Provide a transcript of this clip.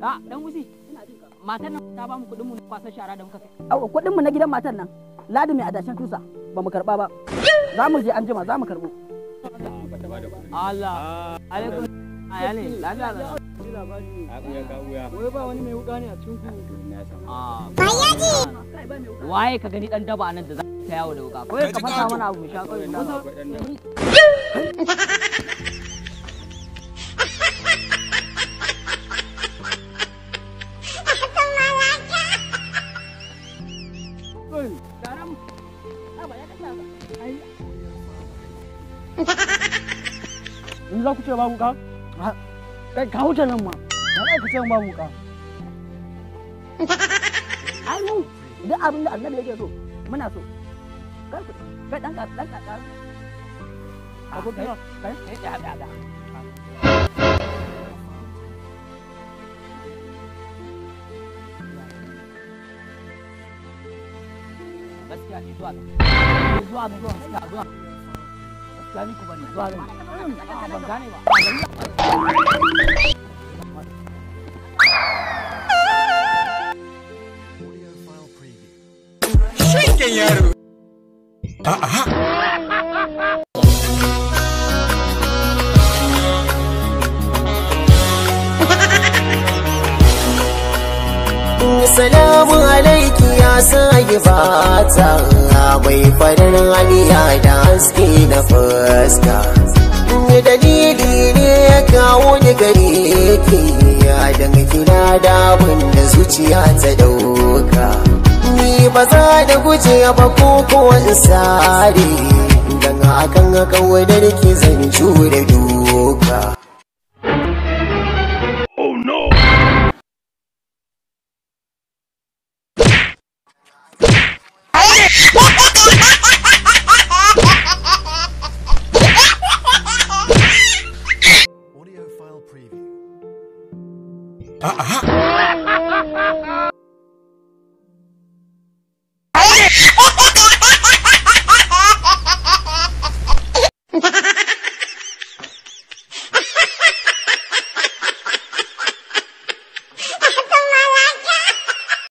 A dan wusi. Matan nan ta ba mu kuɗin mu kwasa shara da muka kai. Au kuɗin mu na gidan matan nan. Ladi mai adashin tusa ba mu karba ba. Za mu je an jima za mu karbo. Allah. Alaikum. Ayale, lafiya da. Wai ba wani mai wuka ne a cikin ku. Bayaji. Waye ka gani dan daba nan da za ta yawo da wuka. Ko ka fasa mana abu mu sha kai da. In za ku ce ba wuka? Kai ka wuce nan ma. Ya za ku ce ba wuka? Ai mu duk abin da Annabi yake so muna so. Kai dan ka. Abokina, Kai da. Gaskiya ni zuwa zuwa. Gaskiya ni ku bani zuwa ne. Ban gane ba. Shrinking yaro. Salamu alaiki ya sake fata mai farin haliya da haske na fuska. Dalili ne ya kawo ni gare ki don kina da abin da zuciya ta dauka. Ni ba za da guje ba ko kowan sare don hakan kawadar ki zan jure doka. Oh no! Audio file preview.